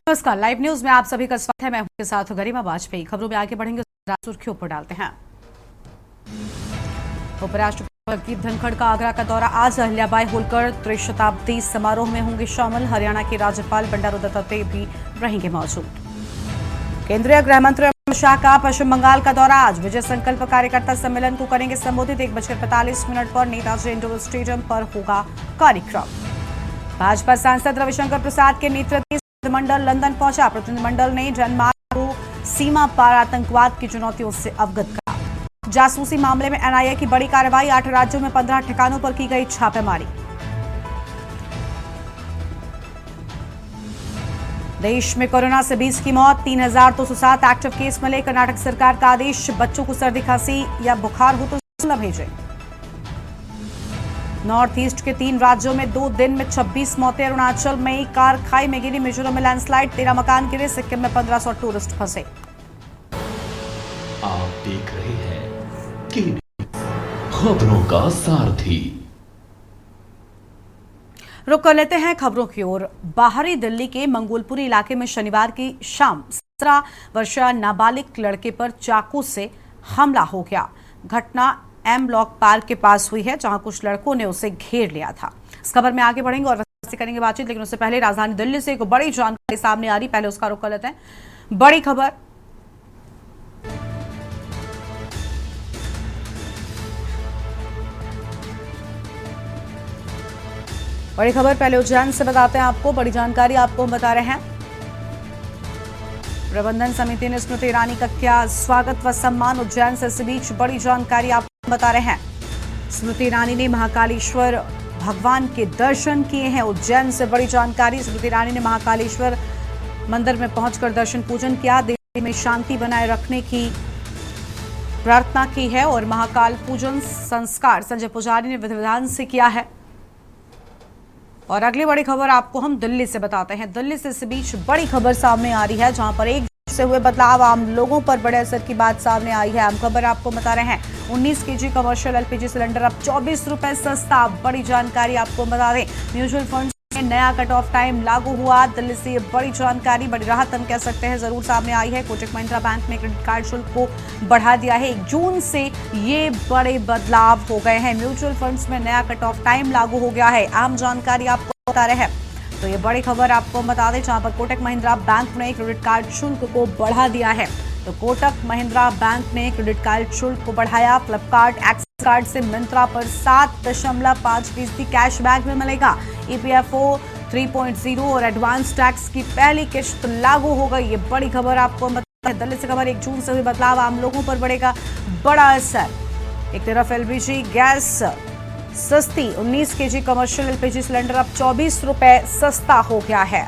नमस्कार, live news में आप सभी का स्वागत है। मैं हूं के साथ गरिमा वाजपेयी। खबरों में आगे बढ़ेंगे, सुर्खियों पर डालते हैं। उपराष्ट्रपति जगदीप धनखड़ का आगरा का दौरा। आज अहिल्याबाई होलकर त्रिशताब्दी समारोह में होंगे शामिल। हरियाणा के राज्यपाल बंडारू दत्तात्रेय भी रहेंगे मौजूद। केंद्रीय गृह मंत्री अमित शाह का पश्चिम बंगाल का दौरा। आज विजय संकल्प कार्यकर्ता सम्मेलन को करेंगे संबोधित। 1:45 पर नेताजी इंडोर स्टेडियम पर होगा कार्यक्रम। भाजपा सांसद रविशंकर प्रसाद के नेतृत्व मंडल लंदन पहुंचा। प्रतिनिधिमंडल ने जनमार्ग को सीमा पार आतंकवाद की चुनौतियों से अवगत करा। जासूसी मामले में एनआईए की बड़ी कार्रवाई। 8 राज्यों में 15 ठिकानों पर की गई छापेमारी। देश में कोरोना से 20 की मौत। 3207 एक्टिव केस मिले। कर्नाटक सरकार का आदेश, बच्चों को सर्दी खांसी या बुखार हो तो स्कूल न भेजें। नॉर्थ ईस्ट के 3 राज्यों में 2 दिन में 26 मौतें। अरुणाचल में कार खाई में गिरी। मिजोरम में लैंडस्लाइड, 13 मकान गिरे। सिक्किम में 1500 टूरिस्ट फंसे। आप देख रहे हैं केबीसी खबरों का सारथी। रुक कर लेते हैं खबरों की ओर। बाहरी दिल्ली के मंगोलपुरी इलाके में शनिवार की शाम 17 वर्षीय नाबालिग लड़के पर चाकू से हमला हो गया। घटना एम ब्लॉक पार्क के पास हुई है, जहां कुछ लड़कों ने उसे घेर लिया था। इस खबर में आगे बढ़ेंगे और विस्तार से करेंगे बातचीत, लेकिन उससे पहले राजधानी दिल्ली से एक बड़ी जानकारी सामने आ रही। पहले उसका रुख कर लेते हैं। बड़ी खबर, पहले उज्जैन से बताते हैं आपको। बड़ी जानकारी आपको हम बता रहे हैं। प्रबंधन समिति ने स्मृति ईरानी का किया स्वागत व सम्मान। उज्जैन से इस बीच बड़ी जानकारी आपको बता रहे हैं। स्मृति ईरानी ने महाकालेश्वर भगवान के दर्शन किए हैं। उज्जैन से बड़ी जानकारी। स्मृति ईरानी ने महाकालेश्वर मंदिर में पहुंचकर दर्शन पूजन किया। दिल्ली में शांति बनाए रखने की प्रार्थना की है और महाकाल पूजन संस्कार संजय पुजारी ने विधि विधान से किया है। और अगली बड़ी खबर आपको हम दिल्ली से बताते हैं। दिल्ली से इस बीच बड़ी खबर सामने आ रही है, जहां पर एक से हुए बदलाव आम लोगों पर बड़े असर की बात सामने आई है। हम खबर आपको बता रहे हैं। 19 केजी कमर्शियल एलपीजी सिलेंडर अब 24 रुपए सस्ता। बड़ी जानकारी आपको बता दें। म्यूचुअल फंड में नया कट ऑफ टाइम लागू हुआ। दिल्ली से ये बड़ी जानकारी, बड़ी राहत हम कह सकते हैं, जरूर सामने आई है। कोटक महिंद्रा बैंक ने क्रेडिट कार्ड शुल्क को बढ़ा दिया है। 1 जून से ये बड़े बदलाव हो गए हैं। म्यूचुअल फंड्स में नया कट ऑफ टाइम लागू हो गया है। आम जानकारी आपको बता रहे हैं। तो ये बड़ी खबर आपको बता दें, जहां पर कोटक महिंद्रा बैंक ने क्रेडिट कार्ड शुल्क को बढ़ा दिया है। तो कोटक महिंद्रा बैंक ने क्रेडिट कार्ड शुल्क को बढ़ाया। फ्लिपकार्ट एक्सिस कार्ड से मिंत्रा पर 7.5% कैशबैक में मिलेगा। ईपीएफओ 3.0 और एडवांस टैक्स की पहली किश्त लागू हो गई। ये बड़ी खबर आपको बता दें। दिल्ली से खबर, 1 जून से हुए बदलाव आम लोगों पर पड़ेगा बड़ा असर। एक तरफ एलपीजी गैस सस्ती, 19 केजी कमर्शियल एलपीजी सिलेंडर अब 24 रुपए सस्ता हो गया है।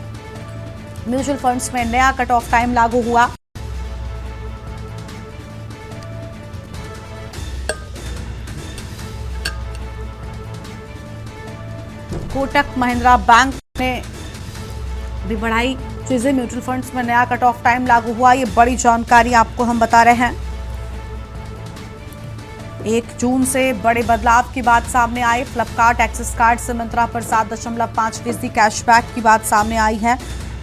म्यूचुअल फंड्स में नया कट ऑफ टाइम लागू हुआ। कोटक महिंद्रा बैंक ने भी बढ़ाई चीजें। म्यूचुअल फंड्स में नया कट ऑफ टाइम लागू हुआ। ये बड़ी जानकारी आपको हम बता रहे हैं। 1 जून से बड़े बदलाव की बात सामने आई। फ्लिपकार्ट एक्सिस कार्ड से मिंत्रा पर 7.5% कैशबैक की बात सामने आई है।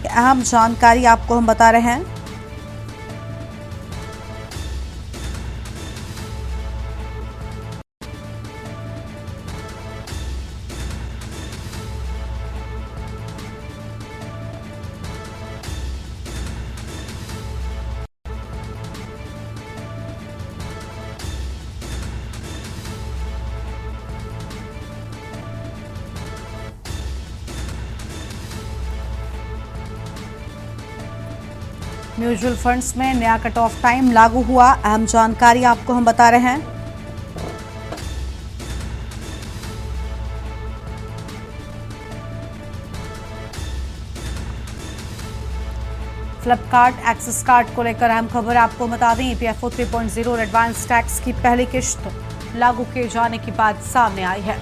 अहम जानकारी आपको हम बता रहे हैं। म्यूचुअल फंड्स में नया कट ऑफ टाइम लागू हुआ। अहम जानकारी आपको हम बता रहे हैं। फ्लिपकार्ट एक्सिस कार्ड को लेकर अहम खबर आपको बता दें। ईपीएफओ 3.0 और एडवांस टैक्स की पहली किश्त लागू किए जाने की बात सामने आई है।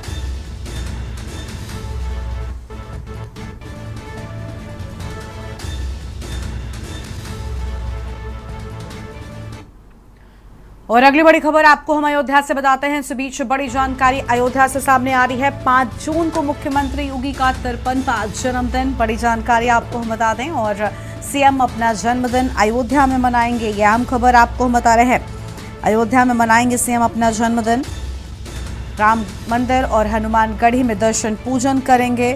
और अगली बड़ी खबर आपको हम अयोध्या से बताते हैं। इस बीच बड़ी जानकारी अयोध्या से सामने आ रही है। 5 जून को मुख्यमंत्री योगी का 53वां जन्मदिन। बड़ी जानकारी आपको हम बता दें और सीएम अपना जन्मदिन अयोध्या में मनाएंगे, ये अहम खबर आपको हम बता रहे हैं। अयोध्या में मनाएंगे सीएम अपना जन्मदिन। राम मंदिर और हनुमानगढ़ी में दर्शन पूजन करेंगे।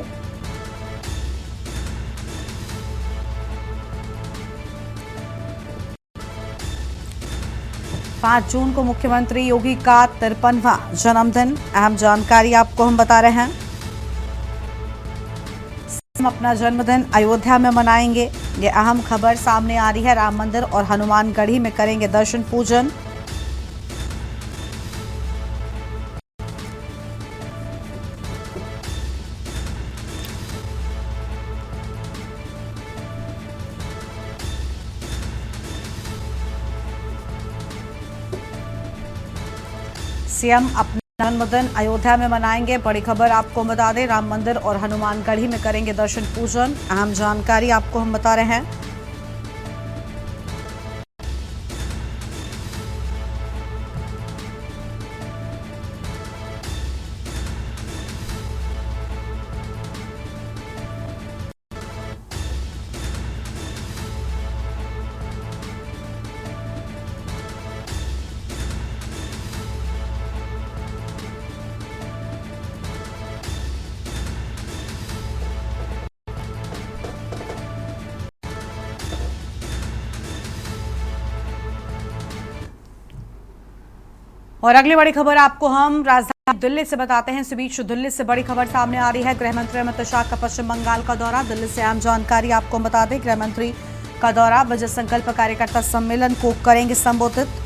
पांच जून को मुख्यमंत्री योगी का 53वां जन्मदिन, अहम जानकारी आपको हम बता रहे हैं। सीएम अपना जन्मदिन अयोध्या में मनाएंगे, ये अहम खबर सामने आ रही है। राम मंदिर और हनुमानगढ़ी में करेंगे दर्शन पूजन। सीएम अपना जन्मदिन अयोध्या में मनाएंगे, बड़ी खबर आपको बता दें। राम मंदिर और हनुमानगढ़ी में करेंगे दर्शन पूजन, अहम जानकारी आपको हम बता रहे हैं। और अगली बड़ी खबर आपको हम राजधानी दिल्ली से बताते हैं। इस बीच दिल्ली से बड़ी खबर सामने आ रही है। गृह मंत्री अमित शाह का पश्चिम बंगाल का दौरा। दिल्ली से अहम जानकारी आपको बता दें। गृह मंत्री का दौरा, विजय संकल्प कार्यकर्ता सम्मेलन को करेंगे संबोधित।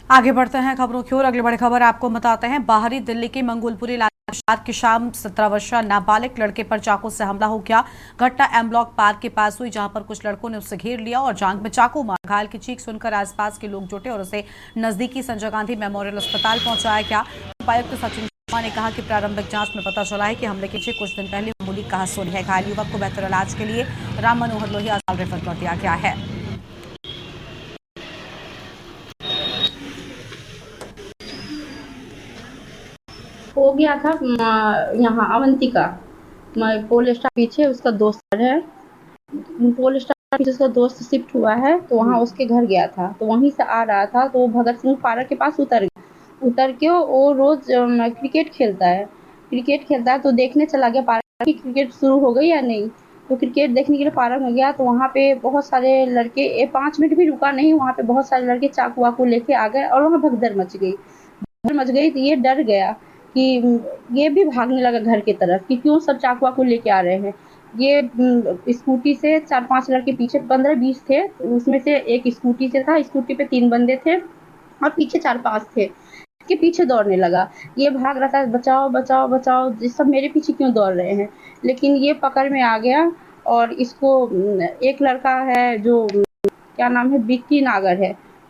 आगे बढ़ते हैं खबरों की ओर। अगली बड़ी खबर आपको बताते हैं। बाहरी दिल्ली के मंगोलपुरी इलाके में रात की शाम 17 वर्षीय नाबालिग लड़के पर चाकू से हमला हो गया। घटना एम ब्लॉक पार्क के पास हुई, जहां पर कुछ लड़कों ने उसे घेर लिया और जांघ में चाकू मार। घायल की चीख सुनकर आसपास के लोग जुटे और उसे नजदीकी संजय गांधी मेमोरियल अस्पताल पहुंचाया गया। उपायुक्त सचिन शर्मा ने कहा कि प्रारंभिक जांच में पता चला है कि हमले के पीछे कुछ दिन पहले मामूली कहासुनी है। घायल युवक को बेहतर इलाज के लिए राम मनोहर लोहिया अस्पताल रेफर कर दिया गया है। हो गया था यहाँ अवंतिका पोल स्टार पीछे उसका दोस्त है। पोल स्टार पीछे उसका दोस्त शिफ्ट हुआ है, तो वहाँ उसके घर गया था। तो वहीं से आ रहा था तो भगत सिंह पार्क के पास उतर के वो रोज क्रिकेट खेलता है तो देखने चला गया पार्क की क्रिकेट शुरू हो गई या नहीं। तो क्रिकेट देखने के लिए पार्क में गया तो वहाँ पे बहुत सारे लड़के 5 मिनट भी रुका नहीं, वहाँ पे बहुत सारे लड़के चाकू वाकू लेके आ गए और वहाँ भगदड़ मच गई। तो ये डर गया कि ये भी भागने लगा घर की तरफ कि क्यों सब चाकू वाकू लेके आ रहे हैं। ये स्कूटी से 4-5 लड़के पीछे 15-20 थे, उसमें से एक स्कूटी से था। स्कूटी पे 3 बंदे थे और पीछे 4-5 थे। के पीछे दौड़ने लगा। ये भाग रहा था, बचाओ बचाओ बचाओ, ये सब मेरे पीछे क्यों दौड़ रहे हैं। लेकिन ये पकड़ में आ गया और इसको एक लड़का है जो क्या नाम है,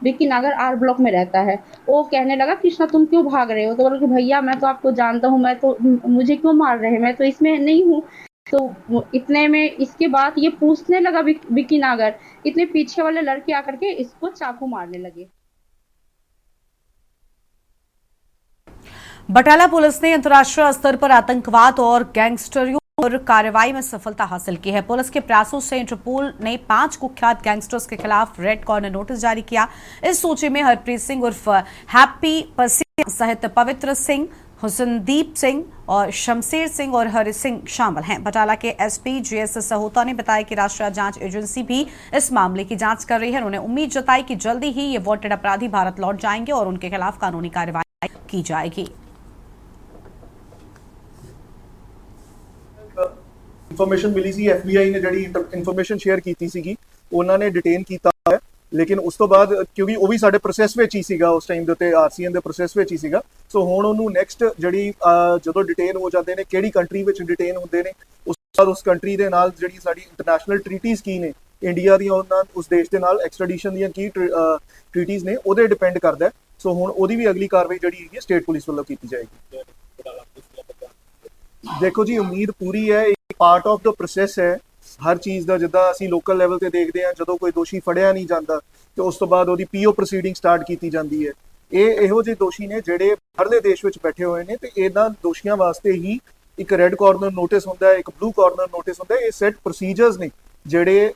विक्की नागर आर ब्लॉक में रहता है। वो कहने लगा कृष्णा तुम क्यों भाग रहे हो। तो बोला कि भैया मैं तो आपको जानता हूँ, मैं तो मुझे क्यों मार रहे हैं, मैं तो इसमें नहीं हूँ। तो इतने में इसके बाद ये पूछने लगा विक्की नागर, इतने पीछे वाले लड़के आकर के इसको चाकू मारने लगे। बटाला पुलिस ने अंतर्राष्ट्रीय स्तर पर आतंकवाद और गैंगस्टरियों और कार्रवाई में सफलता हासिल की है। पुलिस के प्रयासों से इंटरपोल ने 5 कुख्यात गैंगस्टर्स के खिलाफ रेड कॉर्नर नोटिस जारी किया। इस सूची में हरप्रीत सिंह उर्फ हैप्पी पसिया सहित पवित्र सिंह, हुसनदीप सिंह और शमशेर सिंह और हरि सिंह शामिल हैं। बटाला के एसपी जीएस सहोता ने बताया कि राष्ट्रीय जांच एजेंसी भी इस मामले की जांच कर रही है। उन्होंने उम्मीद जताई कि जल्दी ही ये वांटेड अपराधी भारत लौट जाएंगे और उनके खिलाफ कानूनी कार्रवाई की जाएगी। ਇਨਫੋਰਮੇਸ਼ਨ ਮਿਲੀ ਸੀ ਐਫਬੀਆਈ ਨੇ ਜਿਹੜੀ ਇਨਫੋਰਮੇਸ਼ਨ ਸ਼ੇਅਰ ਕੀਤੀ ਸੀਗੀ ਉਹਨਾਂ ਨੇ ਡਿਟੇਨ ਕੀਤਾ ਹੈ ਲੇਕਿਨ ਉਸ ਤੋਂ ਬਾਅਦ ਕਿਉਂਕਿ ਉਹ ਵੀ ਸਾਡੇ ਪ੍ਰੋਸੈਸ ਵਿੱਚ ਹੀ ਸੀਗਾ ਉਸ ਟਾਈਮ ਦੇ ਉੱਤੇ ਆਰਸੀਐਨ ਦੇ ਪ੍ਰੋਸੈਸ ਵਿੱਚ ਹੀ ਸੀਗਾ ਸੋ ਹੁਣ ਉਹਨੂੰ ਨੈਕਸਟ ਜਿਹੜੀ ਜਦੋਂ ਡਿਟੇਨ ਹੋ ਜਾਂਦੇ ਨੇ ਕਿਹੜੀ ਕੰਟਰੀ ਵਿੱਚ ਡਿਟੇਨ ਹੁੰਦੇ ਨੇ ਉਸ ਤੋਂ ਬਾਅਦ ਉਸ ਕੰਟਰੀ ਦੇ ਨਾਲ ਜਿਹੜੀ ਸਾਡੀ ਇੰਟਰਨੈਸ਼ਨਲ ਟ੍ਰੀਟੀਜ਼ ਕੀ ਨੇ ਇੰਡੀਆ ਦੀਆਂ ਉਹਨਾਂ ਉਸ ਦੇਸ਼ ਦੇ ਨਾਲ ਐਕਸਟ੍ਰੈਡੀਸ਼ਨ ਦੀਆਂ ਕੀ ਟ੍ਰੀਟੀਜ਼ ਨੇ ਉਹਦੇ ਡਿਪੈਂਡ ਕਰਦਾ ਸੋ ਹੁਣ ਉਹਦੀ ਵੀ ਅਗਲੀ ਕਾਰਵਾਈ ਜਿਹੜੀ ਹੈਗੀ ਸਟੇਟ ਪੁਲਿਸ ਵੱਲੋਂ ਕੀਤੀ ਜਾਏਗੀ। ਦੇਖੋ ਜੀ ਉਮੀਦ ਪੂਰੀ ਹੈ ਪਾਰਟ ਆਫ ਦਾ ਪ੍ਰੋਸੈਸ ਹੈ ਹਰ ਚੀਜ਼ ਦਾ ਜਿੱਦਾਂ ਅਸੀਂ ਲੋਕਲ ਲੈਵਲ ਤੇ ਦੇਖਦੇ ਹਾਂ ਜਦੋਂ ਕੋਈ ਦੋਸ਼ੀ ਫੜਿਆ ਨਹੀਂ ਜਾਂਦਾ ਤੇ ਉਸ ਤੋਂ ਬਾਅਦ ਉਹਦੀ ਪੀਓ ਪ੍ਰੋਸੀਡਿੰਗ ਸਟਾਰਟ ਕੀਤੀ ਜਾਂਦੀ ਹੈ। ਇਹ ਇਹੋ ਜਿਹੇ ਦੋਸ਼ੀ ਨੇ ਜਿਹੜੇ ਬਾਹਰਲੇ ਦੇਸ਼ ਵਿੱਚ ਬੈਠੇ ਹੋਏ ਨੇ ਤੇ ਇਹਨਾਂ ਦੋਸ਼ੀਆਂ ਵਾਸਤੇ ਹੀ ਇੱਕ ਰੈੱਡ ਕਾਰਨਰ ਨੋਟਿਸ ਹੁੰਦਾ ਹੈ ਇੱਕ ਬਲੂ ਕਾਰਨਰ ਨੋਟਿਸ ਹੁੰਦਾ ਹੈ। ਇਹ ਸੈਟ ਪ੍ਰੋਸੀਜਰਸ ਨੇ ਜਿਹੜੇ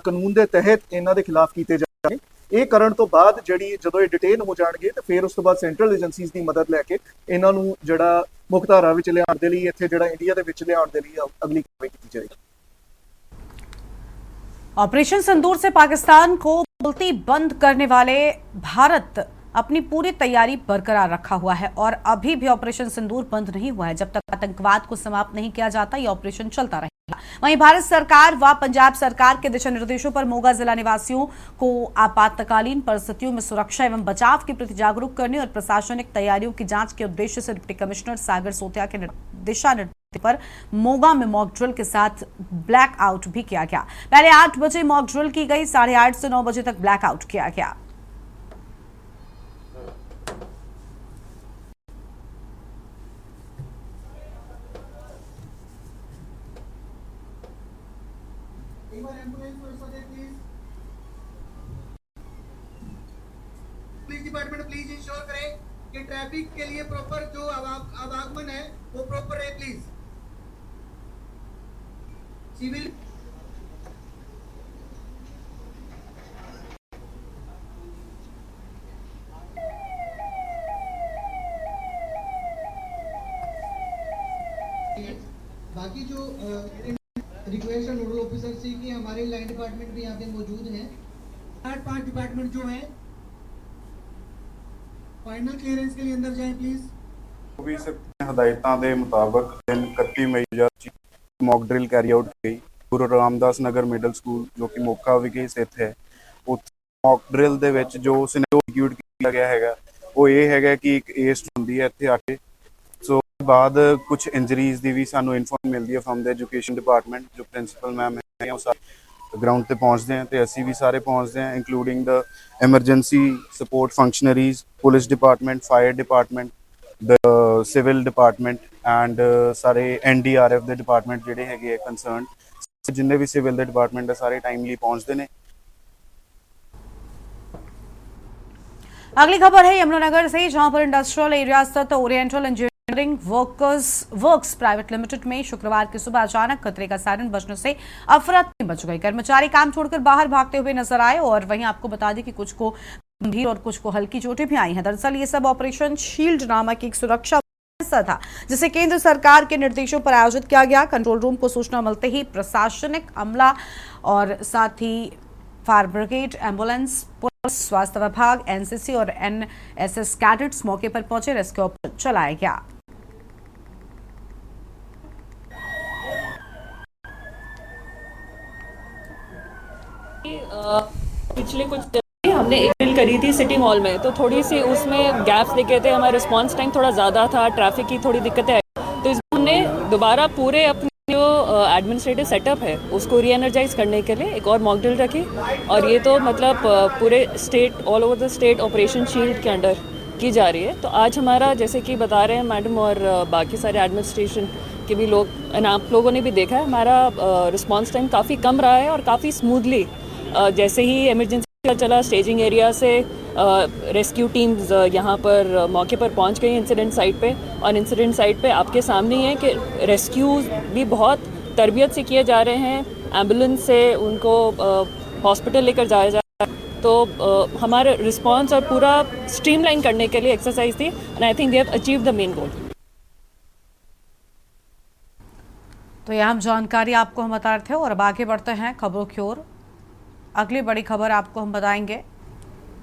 ਕਾਨੂੰਨ ਦੇ ਤਹਿਤ ਇਹਨਾਂ ਦੇ ਖਿਲਾਫ ਕੀਤੇ ਜਾਂਦੇ ਨੇ। ਇਹ ਕਰਨ ਤੋਂ ਬਾਅਦ ਜਿਹੜੀ ਜਦੋਂ ਇਹ ਡਿਟੇਨ ਹੋ ਜਾਣਗੇ ਤੇ ਫਿਰ ਉਸ ਤੋਂ ਬਾਅਦ ਸੈਂਟਰਲ ਏਜੰਸੀਜ਼ ਦੀ ਮਦਦ ਲੈ ਕੇ ਇਹਨਾਂ ਨੂੰ ਜਿਹੜਾ ਮੁਖਤਾਰਾ ਵਿੱਚ ਲਿਆਉਣ ਦੇ ਲਈ ਇੱਥੇ ਜਿਹੜਾ ਇੰਡੀਆ ਦੇ ਵਿੱਚ ਲਿਆਉਣ ਦੇ ਲਈ ਅਗਲੀ ਕਾਰਵਾਈ ਕੀਤੀ ਜਾਏਗੀ। ऑपरेशन सिंदूर से पाकिस्तान को बोलती बंद करने वाले भारत अपनी पूरी तैयारी बरकरार रखा हुआ है और अभी भी ऑपरेशन सिंदूर बंद नहीं हुआ है। जब तक आतंकवाद को समाप्त नहीं किया जाता ये ऑपरेशन चलता रहेगा। वहीं भारत सरकार व पंजाब सरकार के दिशा निर्देशों पर मोगा जिला निवासियों को आपातकालीन परिस्थितियों में सुरक्षा एवं बचाव के प्रति जागरूक करने और प्रशासनिक तैयारियों की जांच के उद्देश्य से डिप्टी कमिश्नर सागर सोतिया के दिशा निर्देश पर मोगा में मॉक ड्रिल के साथ ब्लैक आउट भी किया गया। पहले 8 बजे मॉक ड्रिल की गई, 8:30 से 9 बजे तक ब्लैक आउट किया गया। पुलिस डिपार्टमेंट प्लीज इंश्योर करें कि ट्रैफिक के लिए प्रॉपर जो आवागमन है वो प्रॉपर है। प्लीज सिविल बाकी जो रिक्वेस्ट है नोडल ऑफिसर से कि हमारे लाइन डिपार्टमेंट भी यहाँ पे मौजूद हैं। 8-5 डिपार्टमेंट जो हैं फाइनल क्लियरेंस के लिए अंदर जाएं प्लीज। भी हदायतों के मुताबिक दिन 31 मई 2025 मॉक ड्रिल कैरी आउट की गई। गुरु रामदास नगर मिडल स्कूल जो कि मोखा विखे स्थित है मॉक ड्रिल दे विच जो सिनेरियो एग्जीक्यूट किया गया है वो ये है कि एक एस्ट होंदी है इत्थे आके सो बाद कुछ इंजरीज की भी सानू इन्फॉर्म मिलती है फ्रॉम द एजुकेशन डिपार्टमेंट जो प्रिंसीपल मैम है वो सारे ग्राउंड पे पहुँचते हैं तो असी भी सारे पहुँचते हैं including the emergency support functionaries police department fire department the civil department and सारे NDRF के डिपार्टमेंट जोड़े है कंसर्न जिन्हें भी सिविल डिपार्टमेंट सारे टाइमली पहुँचते हैं। अगली खबर है यमुनानगर से जहां पर इंडस्ट्रियल एरिया स्थित oriental engineering works private limited में शुक्रवार की सुबह अचानक खतरे का सायरन बजने से अफरा तफरी मच गई। कर्मचारी काम छोड़कर बाहर भागते हुए नजर आए और वहीं आपको बता दें कि कुछ को गंभीर और कुछ को हल्की चोटें भी आई हैं। दरअसल ये सब ऑपरेशन शील्ड नामक एक सुरक्षा हिस्सा था जिसे केंद्र सरकार के निर्देशों पर आयोजित किया गया। कंट्रोल रूम को सूचना मिलते ही प्रशासनिक अमला और साथ ही फायर ब्रिगेड, एम्बुलेंस, पुलिस, स्वास्थ्य विभाग, NCC और NSS कैडेट्स मौके पर पहुंचे। रेस्क्यू ऑपरेशन चलाया गया। पिछले कुछ दिन हमने एक ड्रिल करी थी सिटिंग हॉल में तो थोड़ी सी उसमें गैप्स दिखे थे। हमारा रिस्पांस टाइम थोड़ा ज़्यादा था, ट्रैफिक की थोड़ी दिक्कतें आई तो इसमें हमने दोबारा पूरे अपने जो एडमिनिस्ट्रेटिव सेटअप है उसको रीएनर्जाइज करने के लिए एक और मॉक ड्रिल रखी और ये तो मतलब पूरे state all over the state operation shield के अंडर की जा रही है। तो आज हमारा जैसे कि बता रहे हैं मैडम और बाकी सारे एडमिनिस्ट्रेशन के भी लोग आप लोगों ने भी देखा है हमारा रिस्पांस टाइम काफ़ी कम रहा है और काफ़ी स्मूथली जैसे ही इमरजेंसी चला स्टेजिंग एरिया से रेस्क्यू टीम्स यहाँ पर मौके पर पहुँच गई इंसिडेंट साइट पे, और इंसिडेंट साइट पे आपके सामने ही है कि रेस्क्यू भी बहुत तरबियत से किए जा रहे हैं, एम्बुलेंस से उनको हॉस्पिटल लेकर जाया जा रहा है। तो हमारा रिस्पांस और पूरा स्ट्रीमलाइन करने के लिए एक्सरसाइज थी, and I think we have achieve the main goal. तो यह हम जानकारी आपको हम बता रहे थे और अब आगे बढ़ते हैं खबरों की ओर। अगली बड़ी खबर आपको हम बताएंगे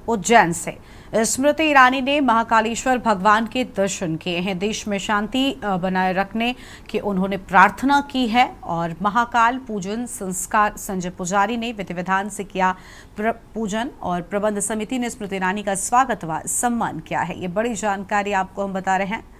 उज्जैन से। स्मृति ईरानी ने महाकालेश्वर भगवान के दर्शन किए हैं। देश में शांति बनाए रखने की उन्होंने प्रार्थना की है और महाकाल पूजन संस्कार संजय पुजारी ने विधि विधान से किया पूजन और प्रबंध समिति ने स्मृति ईरानी का स्वागत व सम्मान किया है। ये बड़ी जानकारी आपको हम बता रहे हैं।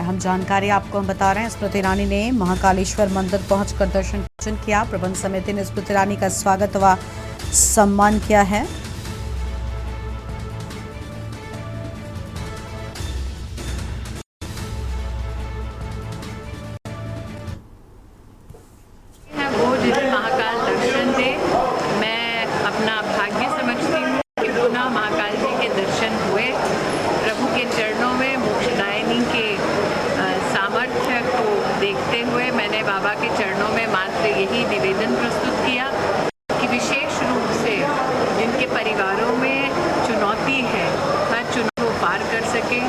हम जानकारी आपको हम बता रहे हैं। स्मृति ईरानी ने महाकालेश्वर मंदिर पहुंचकर दर्शन पूजन किया। प्रबंध समिति ने स्मृति ईरानी का स्वागत व सम्मान किया है। वो जिसे महाकाल दर्शन थे, मैं अपना भाग्य समझती हूँ कि पुनः महाकाल जी के दर्शन हुए। प्रभु के चरणों में मोक्षदायिनी के सामर्थ्य को देखते हुए मैंने बाबा के चरणों में मात्र यही निवेदन प्रस्तुत किया कि विशेष रूप से जिनके परिवारों में चुनौती है, हर चुनौती को पार कर सके।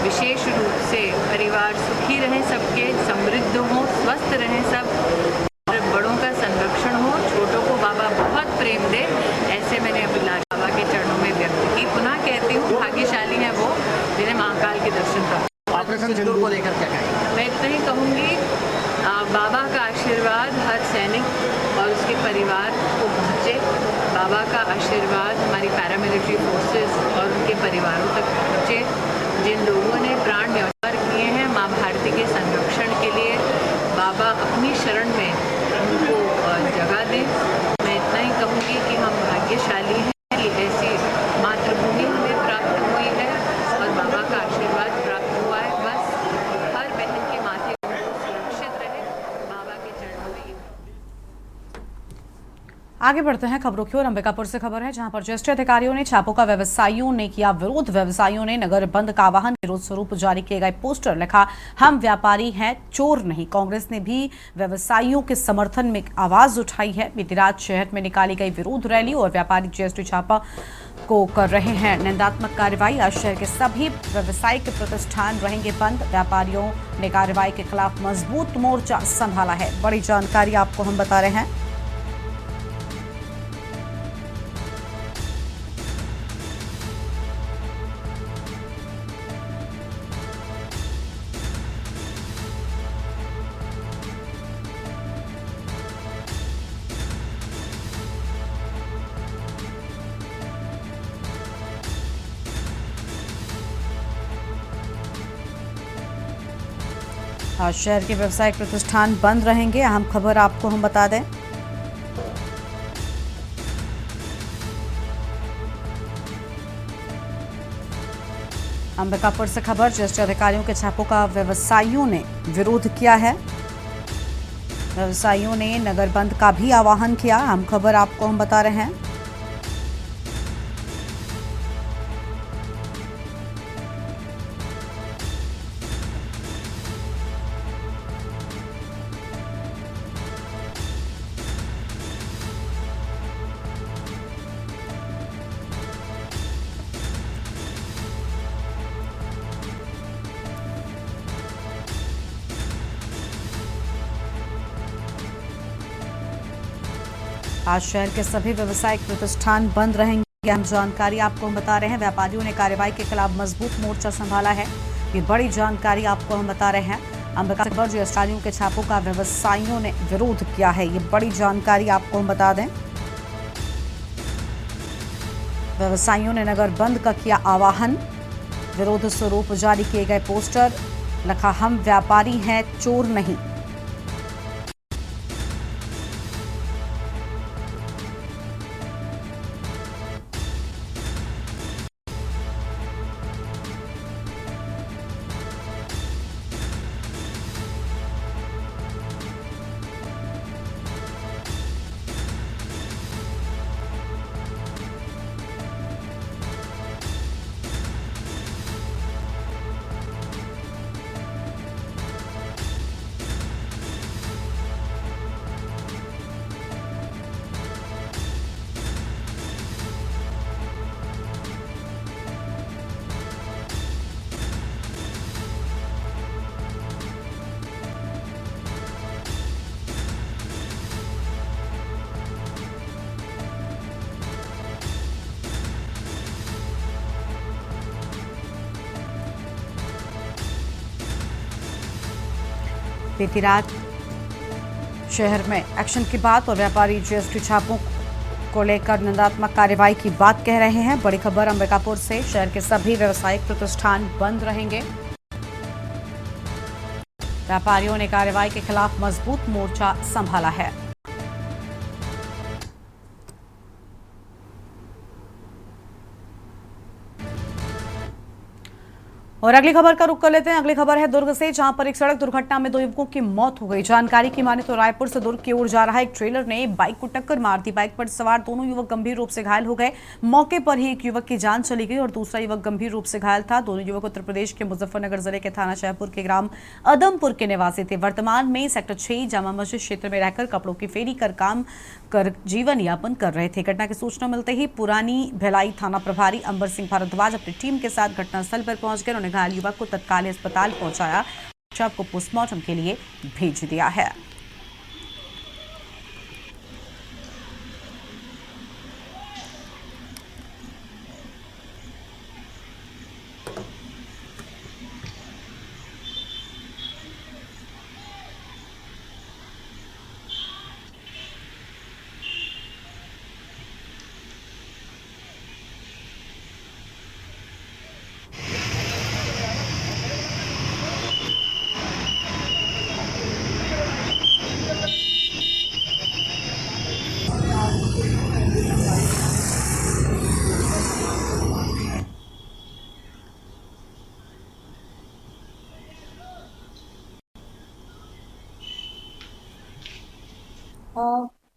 विशेष रूप से परिवार सुखी रहे, सबके समृद्ध हों, स्वस्थ रहें सब, और बड़ों का संरक्षण हो, छोटों को बाबा बहुत प्रेम दे, ऐसे मैंने अभिलाषा बाबा के चरणों में व्यक्त की। पुनः कहती हूँ, भाग्यशाली है वो जिन्हें महाकाल के दर्शन प्राप्त। ऑपरेशन सिंदूर को लेकर क्या कहेंगे? मैं इतना ही कहूँगी, बाबा का आशीर्वाद हर सैनिक और उसके परिवार को पहुँचे। बाबा का आशीर्वाद हमारी पैरामिलिट्री फोर्सेस और उनके परिवारों तक पहुँचे। जिन लोगों ने प्राण न्यौछावर किए हैं माँ भारती के संरक्षण के लिए, बाबा अपनी शरण में उनको जगह दें। मैं इतना ही कहूँगी कि हम भाग्यशाली हैं कि ऐसी मातृभूमि हमें प्राप्त हुई है और बाबा का आशीर्वाद प्राप्त हुआ है। बस हर बहन के माथे पर सुरक्षित रहे, बाबा के चरणों में ये। आगे बढ़ते हैं खबरों की ओर। अंबिकापुर से खबर है, जहां पर ज्येष्ठ अधिकारियों ने छापों का व्यवसायियों ने किया विरोध। व्यवसायियों ने नगर बंद का आह्वान, विरोध स्वरूप जारी किए गए पोस्टर लिखा, हम व्यापारी हैं, चोर नहीं। कांग्रेस ने भी व्यवसायियों के समर्थन में आवाज उठाई है। बीती रात शहर में निकाली गई विरोध रैली और व्यापारी ज्येष्ठ छापा को कर रहे हैं निंदात्मक कार्रवाई। आज शहर के सभी व्यावसायिक प्रतिष्ठान रहेंगे बंद। व्यापारियों ने कार्रवाई के खिलाफ मजबूत मोर्चा संभाला है। बड़ी जानकारी आपको हम बता रहे हैं। आज शहर के व्यावसायिक प्रतिष्ठान बंद रहेंगे। अहम खबर आपको हम बता दें। अंबिकापुर से खबर, ज्येष्ठ अधिकारियों के छापों का व्यवसायियों ने विरोध किया है। व्यवसायियों ने नगर बंद का भी आह्वान किया। अहम खबर आपको हम बता रहे हैं। आज शहर के सभी व्यावसायिक प्रतिष्ठान बंद रहेंगे। अहम जानकारी आपको हम बता रहे हैं। व्यापारियों ने कार्रवाई के खिलाफ मजबूत मोर्चा संभाला है। ये बड़ी जानकारी आपको हम बता रहे हैं। अंबिकापुर जीएसटी के छापों का व्यवसायियों ने विरोध किया है। ये बड़ी जानकारी आपको हम बता दें। व्यवसायियों ने नगर बंद का किया आह्वान। विरोध स्वरूप जारी किए गए पोस्टर लिखा, हम व्यापारी हैं, चोर नहीं। बीती रात शहर में एक्शन की बात और व्यापारी जीएसटी छापों को लेकर निंदात्मक कार्रवाई की बात कह रहे हैं। बड़ी खबर अंबिकापुर से, शहर के सभी व्यावसायिक प्रतिष्ठान बंद रहेंगे। व्यापारियों ने कार्रवाई के खिलाफ मजबूत मोर्चा संभाला है। और अगली खबर का रुख कर लेते हैं। अगली खबर है दुर्ग से, जहां पर एक सड़क दुर्घटना में 2 युवकों की मौत हो गई। जानकारी की माने तो रायपुर से दुर्ग की ओर जा रहा एक ट्रेलर ने बाइक को टक्कर मार दी। बाइक पर सवार दोनों युवक गंभीर रूप से घायल हो गए। मौके पर ही एक युवक की जान चली गई और दूसरा युवक गंभीर रूप से घायल था। दोनों युवक उत्तर प्रदेश के मुजफ्फरनगर जिले के थाना शाहपुर के ग्राम अदमपुर के निवासी थे। वर्तमान में सेक्टर 6 जामा मस्जिद क्षेत्र में रहकर कपड़ों की फेरी कर काम कर जीवन यापन कर रहे थे। घटना की सूचना मिलते ही पुरानी भिलाई थाना प्रभारी अंबर सिंह भारद्वाज अपनी टीम के साथ घटनास्थल पर पहुंच गए। उन्होंने घायल युवक को तत्काल अस्पताल पहुंचाया, शव को पोस्टमार्टम के लिए भेज दिया है।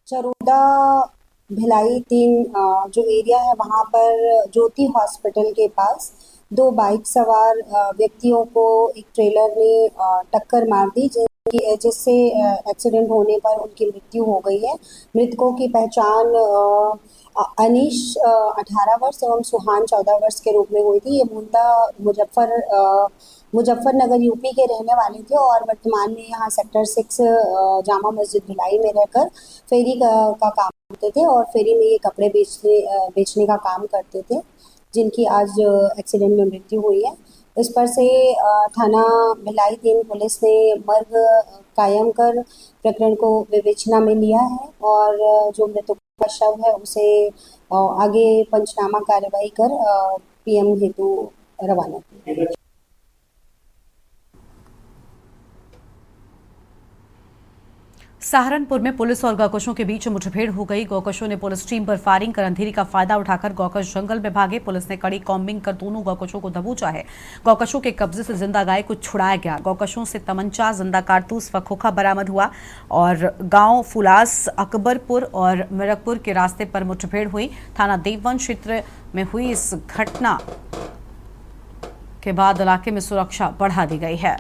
चरोदा भिलाई 3 जो एरिया है वहाँ पर ज्योति हॉस्पिटल के पास 2 बाइक सवार व्यक्तियों को एक ट्रेलर ने टक्कर मार दी, जिससे एक्सीडेंट होने पर उनकी मृत्यु हो गई है। मृतकों की पहचान अनीश 18 वर्ष एवं सुहान 14 वर्ष के रूप में हुई थी। ये मूलतः मुजफ्फरनगर यूपी के रहने वाले थे और वर्तमान में यहाँ सेक्टर 6 जामा मस्जिद भिलाई में रहकर फेरी का काम करते थे और फेरी में ये कपड़े बेचने का काम करते थे, जिनकी आज एक्सीडेंट में मृत्यु हुई है। इस पर से थाना भिलाई 3 पुलिस ने मर्ग कायम कर प्रकरण को विवेचना में लिया है और जो मृतकों का शव है उसे आगे पंचनामा कार्रवाई कर पीएम हेतु रवाना किया। सहारनपुर में पुलिस और गौकशों के बीच मुठभेड़ हो गई। गौकशों ने पुलिस टीम पर फायरिंग कर अंधेरी का फायदा उठाकर गौकश जंगल में भागे। पुलिस ने कड़ी कॉम्बिंग कर दोनों गौकशों को दबोचा है। गौकशों के कब्जे से जिंदा गाय को छुड़ाया गया। गौकशों से तमंचा, जिंदा कारतूस व खोखा बरामद हुआ और गांव फुलास, अकबरपुर और मिरकपुर के रास्ते पर मुठभेड़ हुई। थाना देववन क्षेत्र में हुई इस घटना के बाद इलाके में सुरक्षा बढ़ा दी गई है।